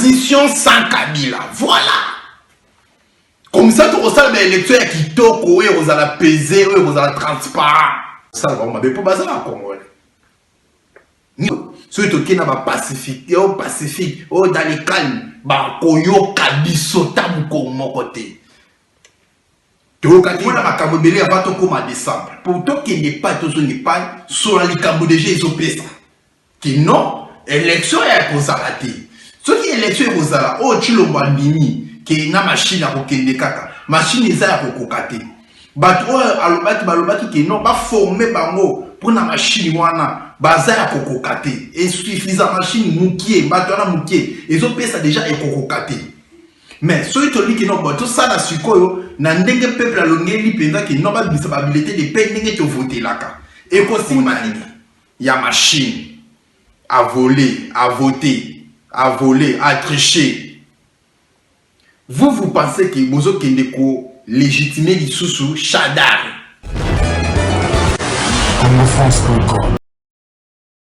transition sans Kabila. Voilà. Comme ça, tu ressens l'élection qui toque, où vous allez peser, où vous allez transparent. Ça, on va pas baser à Congolais. Ceux qui sont pacifique, pacifique, dans les calmes, koyo kabisota mon côté. Tu vois, quand on a Kamobélé, avant de comme à décembre. Pourtant, qu'il n'est pas tout n'est pas sur la Likambo déjà, ils ont fait ça. Qui non, élection est à Kozalati. Ce qui est élection est à Kozala, oh, tu l'as mbini, qui est une machine à Kokende Kaka, machine est à Kokokate. Bato, alobati, qui non, pas formé bango pour la machine, wana, baza à Kokokate. Et suffisant machine, moukier, bato, moukier. Ils ont fait ça déjà et Kokokate. Mais ceux qui n'ont pas tout ça, na sukoyo, na ndenge peuple a l'ongeli penza qui n'ont pas de visibilité de peine n'enge te voter là. Et quoi c'est mani? Il y a machine à voler, à voter, à voler, à tricher. Vous pensez que vous avez légitimer les sous Chadar?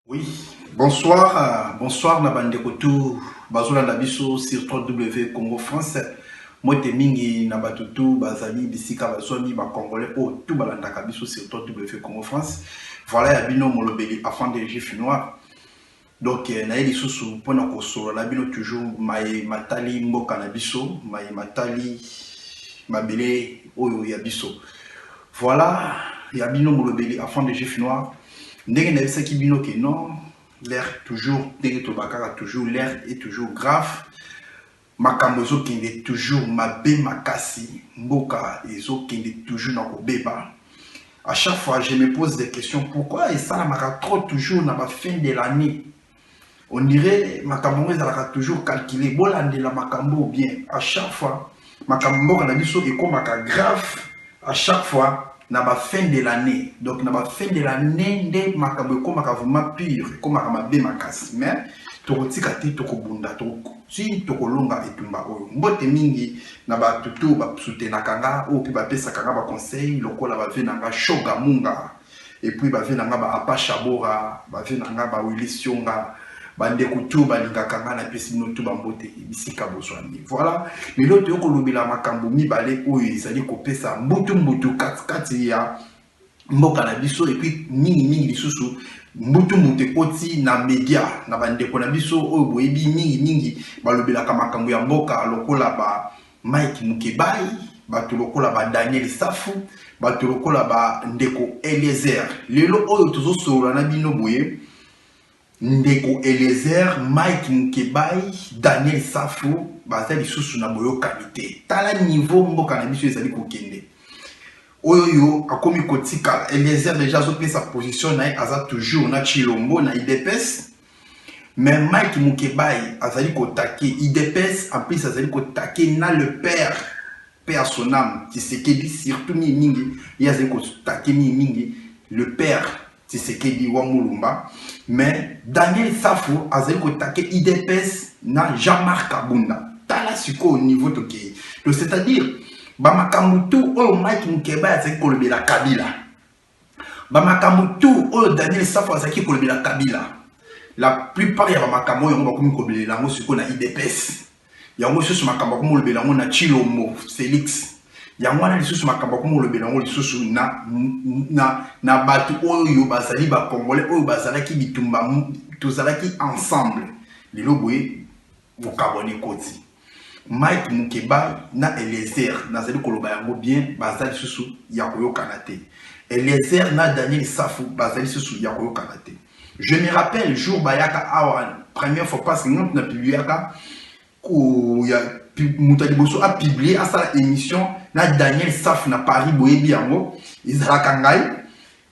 Oui, bonsoir, bonsoir Nabande Kotou, Bazola Nabiso sur 3W Congo France. Moi te mingi Nabatutu, Bazali, Bisika, Bazoni, Congolais, oh, tout balanda Kabiso sur 3W Congo France. Voilà, Yabino Molobeli, afin des Juifs noirs. Donc, naïli sous pour nous console, Nabino toujours, Matali, Mboka Nabiso, Matali, Mabele, Oyo Yabiso. Voilà, Yabino Molobeli, afin des Juifs noirs. Ndenge na bisa ki bino ke non, l'air toujours, ndenge to bakara toujours, l'air est toujours grave. Makambo ezo kende toujours mabe makasi, mboka ezo kende toujours na kobeba. À chaque fois, je me pose des questions. Pourquoi et ça m'a trop toujours na ba fin de l'année? On dirait makambo ezalaka toujours calculé. Bolande la makambo bien. À chaque fois, makambo na biso e comme grave. À chaque fois. Na ba fin de l'année. Donc na ba fin de l'année nde makambo ko makavuma pire ko makamabe makasi. Mais tokotika te tokobunda toko si tokolonga etumba oyo. Mbote mingi na ba tutu ba soutenir kanga ou puis ba pesa kanga ba conseil lokola ba venanga shoga munga et puis ba venanga ba apasha bora ba venanga ba wilisonga bande kutu balinga kanga na pesi notu ba mbote bisika boswani. Voilà, mais l'autre yoko lobela makambo mibale oyo ezali kopesa mbutu kati ya mboka na biso et puis mingi lisusu mbutu koti na media na bande ko na biso oyo boyebi mingi balobela makambo ya mboka lokola ba Mike Mukebai bato lokola ba Daniel Safu bato lokola ba Ndeko Eliezer lelo oyo tozo sola na bino boye Ndeko Eliezer, Mike Mukebai, Daniel Safu, bazali susu na boyo qualité. Tala niveau mboka na biso ezali kokende. Oyo akomi kotika Eliezer déjà zopé sa position na aza toujours na Chilombo na IDPS. Mais Mike Mukebai azali kotake IDPS en plus azali kotake na le père son âme Tshisekedi surtout mingi il azali kotake mingi le père Tshisekedi wa Mulumba. Mais Daniel Safo a attaqué IDPS na Jean-Marc Kabunda. Tala suko au niveau de Kei. Donc c'est-à-dire, Bamakamutu o Mike Mukeba a kolobé la Kabila. Bamakamutu o Daniel Safo a kolobé la Kabila. La plupart ya Bamakamo yon bakomi kolobé la suko na IDPS. Yango susu makambo kolobé la na Chilombo Félix. Yangwana lisusu makambo ko molobela ngo lisusu na batu oyo bazali ba congolais oyo bazalaki bitumba tozalaki ensemble lelo boye vokabone koti Mike Mukebai na Eliezer nazali koloba yango bien bazali lisusu ya koyokana te Eliezer na Daniel Safu bazali lisusu ya koyokana te. Je me rappelle jour bayaka awa première fois parce que nous na publiaka ko ya Moutaliboso a publié à sa émission na Daniel Safu na Paris boyebi yango izalaka ngai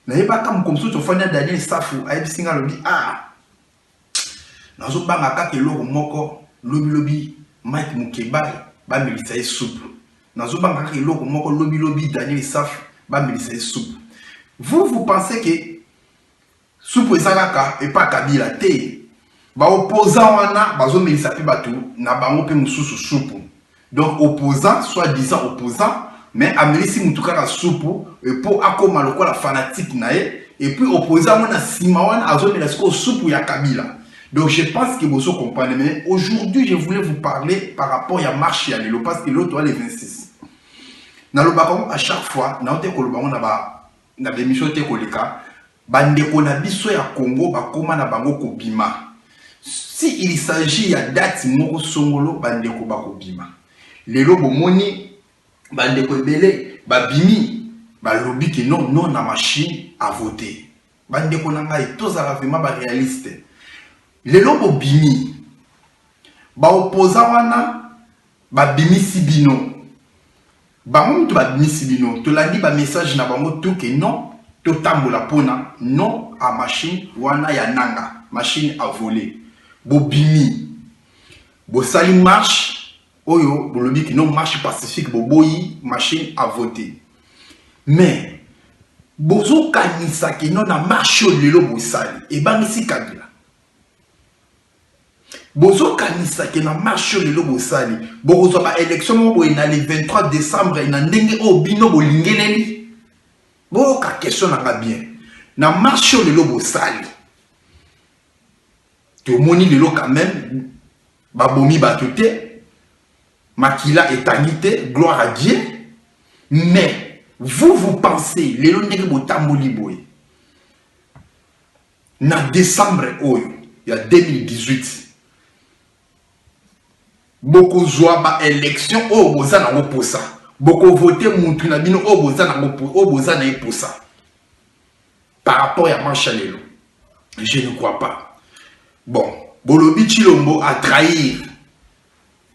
na yeba kam comme ça tofanya Daniel Safu ayebi singa lobi nazo banga kaka eloko moko lobi Mike Mukebai ba milisa soupe nazo banga kaka eloko moko lobi Daniel Safu ba milisa soupe. Vous pensez que soupe ezalaka et pas Kabila te ba opposant wana bazo milisa pe batu na bango pe mususu soupe. Donc opposant, soi-disant opposant, mais amelisi mutuka la soupe et pour akoma lokola fanatique nae et puis opposant mona simawana azomela siko soupe ya Kabila. Donc je pense que vous comprenez. Mais aujourd'hui, je voulais vous parler par rapport à la marche à l'élo, parce que l'autre est le 26. Dans le baron, à chaque fois, dans le émission de Koleka, bandeko na biso ya Congo bakoma na bango kobima. Si il s'agit ya date moko songolo bandeko bakobima. Lelo bomoni bandeko ebele babimi balobi que non non na machine à voter. Bandeko na ngai tozala vraiment ba réaliste. Lelo bobimi ba opposant wana babimi sibino. Bango mutu babimi sibino. To la dit ba message na bango tout que non totambola pona non à machine wana ya nanga machine à voler. Bobimi bosali marche oyo bolobi que non marche pacifique boboyi machine à voter. Mais bozo kanisa que non na marche lelo bosali e bangisi Kabila. Bozo kanisa que na marche lelo bosali bozo ba élection mo na le 23 décembre na ndenge o bino bolingeleli. Bon, question n'a pas bien. Na marche lelo bosali. Tout le monde lelo quand même. Babomi batote. Makila éternité. Gloire à Dieu. Mais, vous pensez, lelo ndenge botamboli boy. Na décembre oyo. Il y a 2018. Beaucoup zoa ba élection. Oh, boza na oposa. Beaucoup voté moutou na bino o boza na eposa. Par rapport à Manchalelo, je ne crois pas. Bon, Bolobi Chilombo a trahir.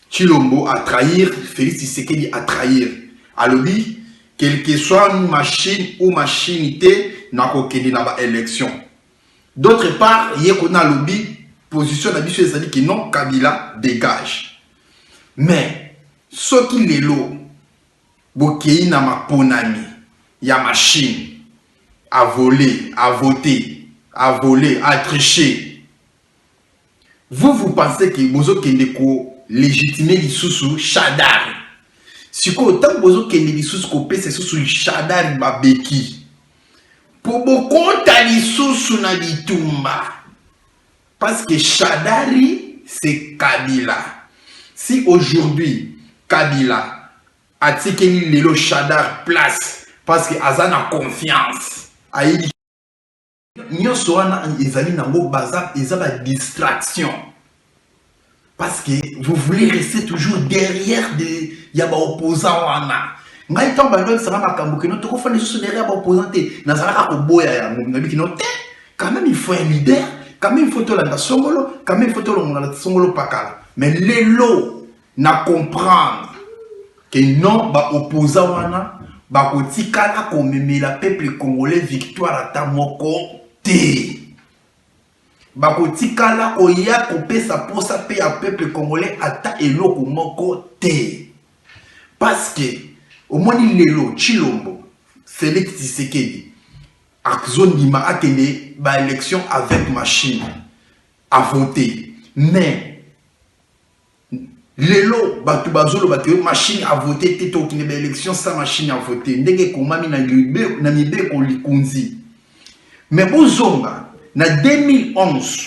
Chilombo a trahir, Félix Tshisekedi a trahir. Alobi, quelle que soit une machine ou machinité, n'a qu'aucune élection. D'autre part, il y a qu'on a lobby, position d'habitude, c'est-à-dire que non, Kabila dégage. Mais, ce qui est l'eau, Bokei na maponami, ya machine, à voler, à voter, à voler, à tricher. Vous pensez que Bozo Kendeko légitimer l'issoussou Chadar. Si autant Bozo Kendeko l'issoussou kopé, c'est sous Chadar Babeki. Pour beaucoup, t'as l'issoussou na bitumba. Parce que Chadari, c'est Kabila. Si aujourd'hui, Kabila, Atikeli Lelo Chadar place parce que Azana confiance. Aïdi. Nyo soana ezali nango baza ezaba distraction. Parce que vous voulez rester toujours derrière des yaba opposants wana. Ngai tomba ndo ça va makambuke no toko fane sous derrière ba opposant te nazala ka boya ya ngabi kino te. Quand même il faut un leader, quand même il faut tolanda songolo, quand même il faut tolanda songolo pakala. Mais lelo na comprendre que non, ba opposant wana, ba kotikala komeme la peuple congolais victoire à ta moko te. Ba kotikala koya kopesa posa pe à peuple congolais ata eloko moko te. Parce que au moins lelo Chilombo, Félix Tshisekedi, a zone dima akene ba élection avec machine à voter. Mais lelo batu bazolo batu machine à voter teto qui n'est élection sans machine à voter ndenge komami na mibe ko likunzi. Mais bozonga na 2011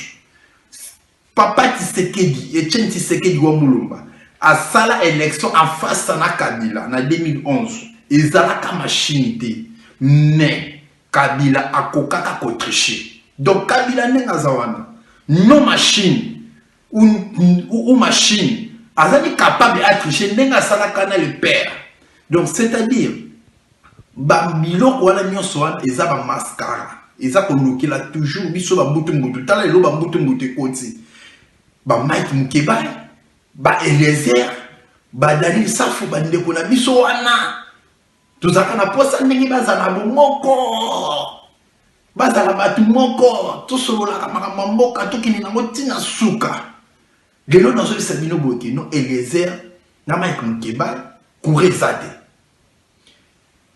papa Tshisekedi Etienne Tshisekedi wa Mulumba a sala élection en face na Kabila na 2011 ezala ka machine te mais Kabila akokaka ko tricher. Donc Kabila nenga zawana non machine ou machine Azali capable de tricher, n'est-ce pas le père. Donc, c'est-à-dire, Bamilo, voilà, nous sommes, ils ont un mascara. Ils ont là toujours, ils sont en bouton, tala elo bambutu mbutu koti. Ba Mike Mukeba, ba Eliezer, ba Daniel Safu, ba ndeko na biso wana. Tozaka na posa ndenge bazala moko. Bazala batu moko, to solola ka makambo mboka to kini nango tina suka. Lelo dans ce Sabino Bokeno, Eliezer, na Mike Mukeba, Kourezade.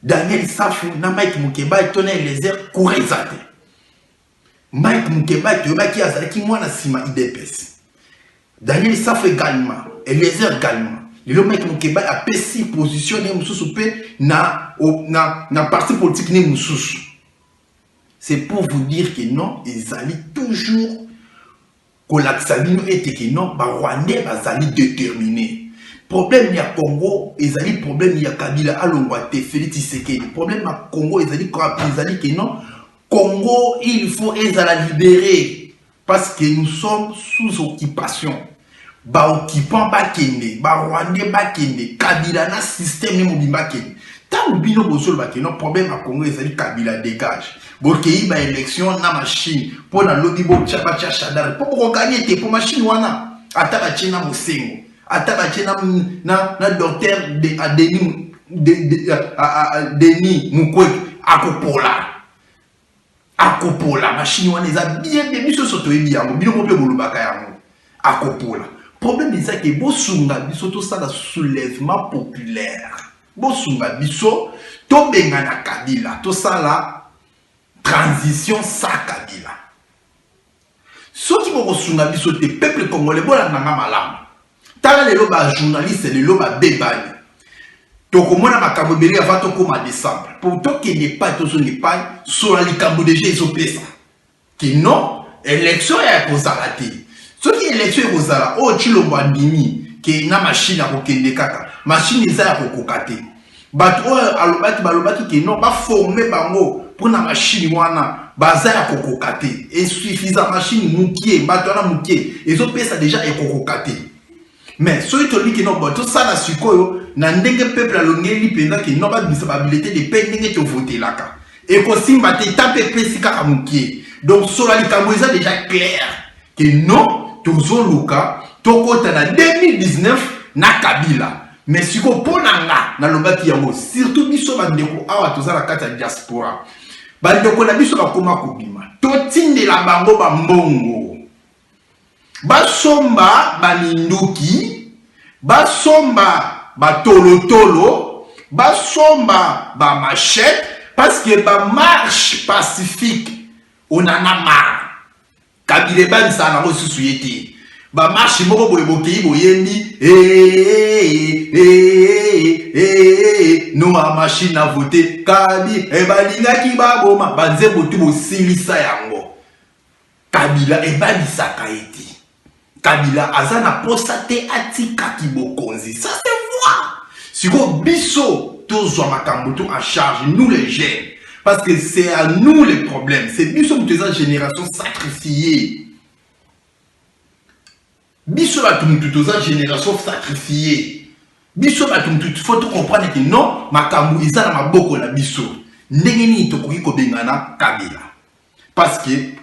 Daniel Safu, na Mike Mukeba, Tona Eliezer, Kourezade. Mike Mukeba, qui a zaki moi na sima IDPS. Daniel Safu également, Eliezer également. Lelo Mike Mukeba a pesi positionné Moussou na parti politique ni Moussou. C'est pour vous dire que non, ils allaient toujours kolakisa bino ete ke non ba Rwandais bazali déterminé. Problème ya Congo ezali problème ya Kabila alongwa te Félix Tshisekedi. Problème ya Congo ezali ke non Congo il faut ezala libérer parce que nous sommes sous occupation. Ba occupant ba kende, ba Rwandais ba kende, Kabila na système mobimba kende. Tant bino bosol ba ke non problème ya Congo ezali Kabila dégage. Bokei ba élection na machine pour na lobby bo tchaba tcha chadar pour gagner te pour machine wana ata ba china mosengo. Atabache na docteur Denis Mukwege akopola machine wana eza bien de biso soto ebi yango bino mo pe bolubaka yango akopola. Problème c'est que bosunga biso to sala soulèvement populaire, bosunga biso to benga na Kabila to sala transition sa Kabila. Soki bosunga biso te peuple congolais bola nanga malamu. Tala lelo ba journaliste lelo ba bebani. Toko mona makambo beli avant to koma décembre. Pour to qui n'est pas to n'est pas sur la likambo déjà ils ont ça. Qui non élection ya kozala te. Soki élection ya kozala o chilombo andimi ke na machine ya kokende kaka. Machine eza ya kokoka te. Bato alobaki balobaki ke non ba former bango pour na machine wana baza ya kokoka te. Et suffisant machine mukie bato na mukie. Ils ont ça déjà e kokoka te. Mais si tu dis que non, tout ça, na sukoyo, na ndenge peuple alongeli penda que non, pas disabilité de peine ndenge te voter là. Et qu'on simba te tape pesi kaka mukie. Donc sur la likambo eza déjà clair que non, tozo luka, tokota na 2019 na Kabila. Mais si ko ponanga na lobaki yango, surtout biso bandeko awa toza la kata diaspora. Bandeko na biso bakoma kobima. Totinde la bango ba mbongo. Basomba baminduki, basomba batolotolo, basomba ba machette, parce que ba marche pacifique, on en a marre. Kabila ban sa na reçu suyeti. Ba marche moko boye bokei boyendi, no a machine à voter, Kabi, balinga ki ba boma, banze botu bo silisa yango. Kabila balisa kaiti. Kabila azana posate atika kibokonzi. Ça se voit. Si vous biso tous en charge, nous les jeunes. Parce que c'est à nous les problèmes. C'est biso toute cette génération sacrifiée. Biso la toute cette génération sacrifiée. Biso la toute faut comprendre que non, makambu izana maboko na biso. Ndengeni tokoki ko bengana Kabila. Parce que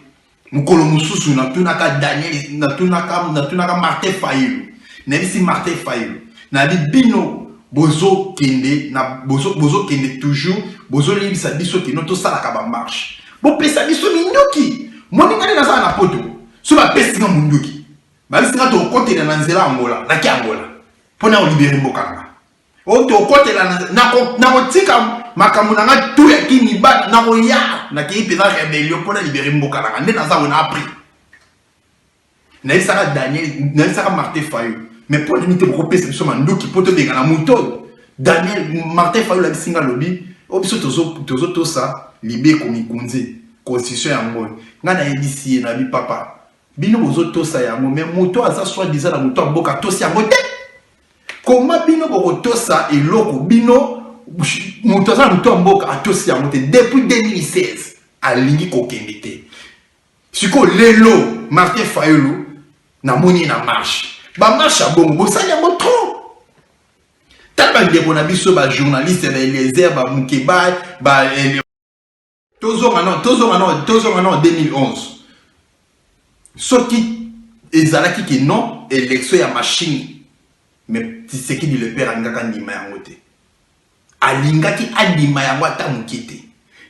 mukolo mususu na tunaka Daniel na tunaka Martin Fayulu na bisi Martin Fayulu na bino bozo kende na bozo kende toujours bozo libisa biso ke noto sala ka ba marche bo pesa biso minduki moni ngani na na poto so ba pesa nga munduki ba bisi nga to kote na nzela Angola na ki Angola pona o libérer mbokanga o to kote na kotika makambo na nga tout ya kini ba na koya na ki pesa rebellion pona libérer mbokanga nde na za on a appris na isaka Daniel na isaka Martin Fayulu mais pour limiter beaucoup pesa biso manduki poto benga na muto Daniel Martin Fayulu la bisinga lobby o biso tozo to ça libé komi kunze constitution ya ngo nga na ebisi na bi papa bino bozo to ça ya ngo mais muto aza soit disant na muto mboka to si yango te comment bino boko to ça eloko bino mutoza muto mboka atosi yango te depuis 2016 alingi kokende te siko lelo Martin Fayulu na moni na marche ba marche bongo bosali yango trop taba ndeko na biso ba journaliste ba Eliezer ba Mukeba ba tozo ngano 2011 soki ezalaki ke non élection ya machine mais Tshisekedi le père angaka ndima yango te alingaki andima yango ata mukite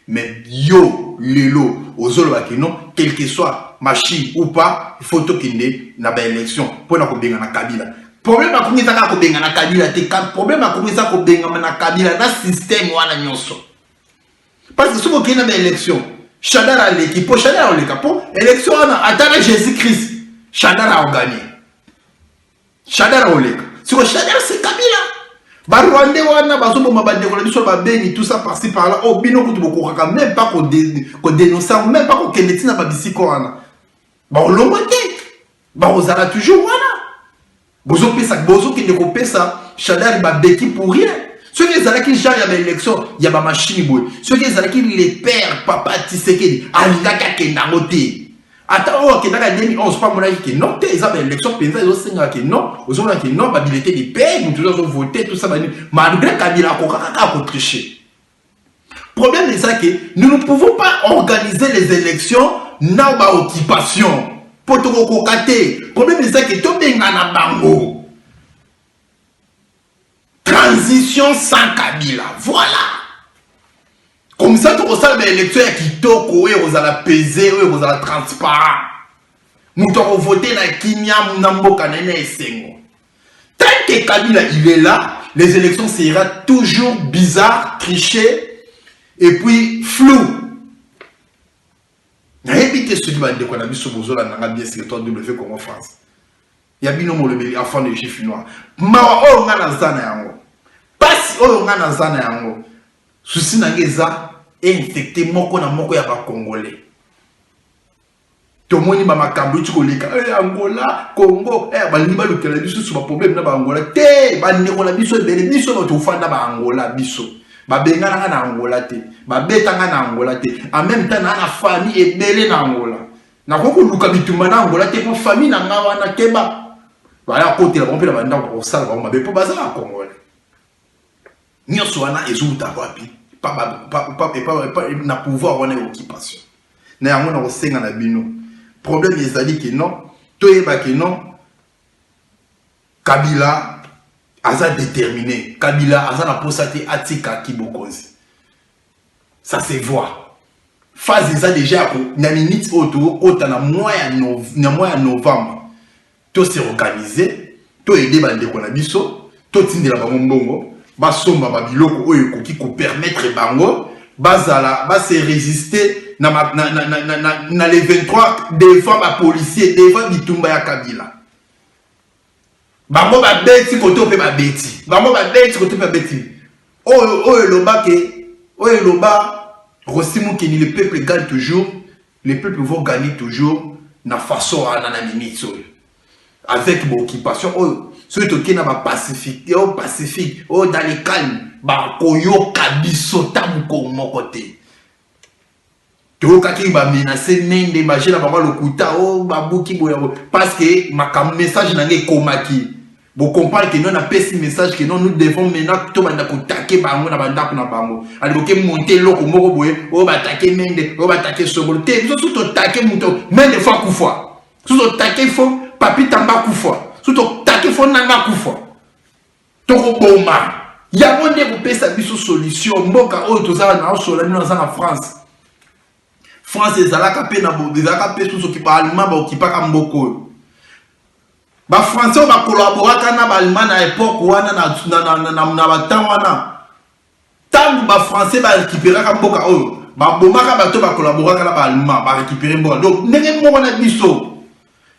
mais yo lelo ozolo ke non quel que soit machine ou pas il faut tokende na ba élection pour na ko benga na Kabila problème a komisa ka ko benga na Kabila te problème a komisa ko benga na Kabila na système wana nyonso parce que si vous avez une élection Chadara l'équipe pour Chadara le capot élection à Jésus Christ Chadara a gagné Chadara oleka si Chadara c'est Kabila ba Rwandais wana bazo bomba bande ko biso ba beni tout ça par-ci par-là oh bino ko boko kaka même pas ko dénoncer même pas ko keneti na ba bisiko wana ba olongo te Bah, vous allez toujours, voilà. Bozo qui ne coupe ça, Chadar, il va béquille pour rien. Ceux qui ont qui genre, il y a l'élection, il y a ma machine, ceux qui ont qui les pères, papa, Tshisekedi, Alaka Kendamote. Attends, qui est 2011, pas mon avis que non, ils ont l'élection, ils ont que non, ils ont que non, habilité des pays, nous tous ont voté, tout ça, malgré Kabila a triché. Problème est ça que nous ne pouvons pas organiser les élections dans l'occupation. Pour te recocater. Problème est ça que tout est dans bango. Transition sans Kabila. Voilà. Comme ça, tu reçois l'élection qui toque, vous allez peser, vous allez transparent. Nous devons voter dans Kimia, Mnambo, Kanene et Sengo. Tant que Kabila il est là, les élections seront toujours bizarres, trichées et puis floues. Il y a évité ce qui va dire qu'on a vu sur Bozo, là, on a bien secrétaire W comme en France. Il y a bien un mot le enfant de chiffres noirs. Mawa, on a la zana yango. Passe, on a la zana yango. Souci n'a infecté moko na moko ya ba Congolais. Tout le monde m'a cambré tu koleka Angola, Congo, baliba le kala biso sur problème na ba Angola. Te ba ndeko na biso bele biso na to fanda ba Angola biso. Ba benga na Angola te. Ba betanga na Angola te. En même temps na famille et belé na Angola. Na koko luka bitumba na Angola te pour famille na ngawa na keba. Voilà côté la bombe la banda pour ça ba be po baza na Congolais. Nyonso wana ezuta wapi. Pas na pouvoir on est occupation. Na yango na osenga na bino. Problème est que non, tout est que non. Kabila a déterminé. Kabila a la possibilité atika kibokozi. Ça se voit. Phase ça déjà na minute autour na mois novembre. Tout s'est organisé, tout aider bande ko na biso, tout tindela ba mbongo. Basomba babiloko oyo koki ko permettre bango bazala ba se résister na les 23 devant ba policier devant bitumba ya Kabila bango ba beti koto pe ba beti bango ba beti koto pe ba beti oyo loba Rosimu Keni le peuple gagne toujours, les peuples vont gagner toujours na façon na minute avec mon occupation ceux qui sont pacifiques, pacifique, dans les calmes, koyo kabiso tamuko mokote. To kaki ba menacer nende magie na ba lokuta babuki boyabo parce que ma message na ngai komaki. Vous comprenez que nous avons un message que nous devons maintenant tout banda ko taquer bango na banda ko na bango. Ali boke monter loko moko boye, attaquer mende, attaquer soboloté, nous tout attaquer muto, mende fois kufa. Tout attaquer fo papi tamba kufa. Tout il faut nanga kufa toko boma ya monde ko pesa biso solution mboka oyo tozala na solani na France ezalaka pe na bo ezalaka pe sous ki ba allemand ba okipaka mboko ba français ba collaborer na ba allemand na époque wana na batam wana tangu ba français ba récupérer ka mboka oyo ba bomaka bato ba collaborer na ba allemand ba récupérer mboka donc ndenge moko na biso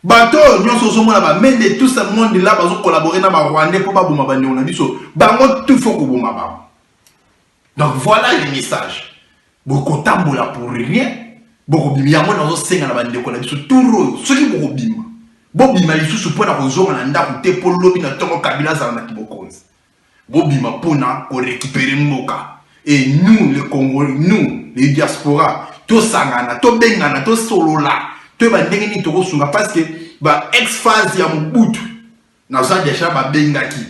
bato nyonso somona ba mende tout ce monde là bazo collaborer na ba Rwandais pour ba boma ba ndona biso bango tout faut ko boma ba. Donc voilà le message. Boko tambola pour rien. Boko bimia mo nazo senga na ba ndeko na biso turo soki boko bima. Bo bima lisusu pona ko zonga na ndako te po lobi na tongo Kabila za na kibokonzi. Bo bima pona ko récupérer mboka. Et nous les Congolais, nous les diaspora, to sangana, to bengana, to solola. Tu vas ndengeni toko sunga parce que ba ex-phase ya Mobutu naza déjà ba bengaki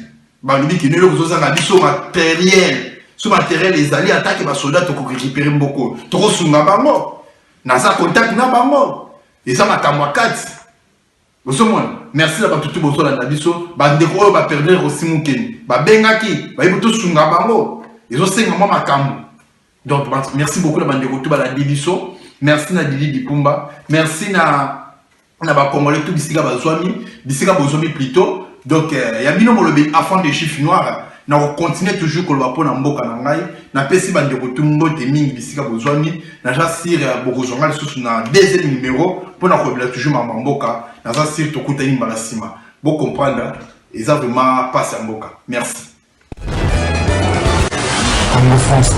ba lobi ki nelo kozanga biso matériel so matériel ezali attaque ba soldat toko récupérer mboko toko sunga bango naza contact na bango eza makamwa kati bosomona merci na ba tutu bosola na biso ba ndeko oyo ba perdre Rosimu Keni ba bengaki ba yibo to sunga bango ezo senga mo makambo. Donc merci beaucoup na ba ndeko to ba la biso. Merci na Didi Dipumba. Merci na ba Congolais tout bisika bazwami plutôt. Donc ya bino molobi afin des chiffres noirs na continuer toujours ko ba pona mboka na ngai na pesi ba ndeko tumbo te mingi bisika bazwami na ja sir bokozonga lisusu na deuxième numéro pona ko bila toujours ma mboka na ja sir to kutani mbala sima. Bo comprendre eza vraiment passe mboka. Merci. Congo France.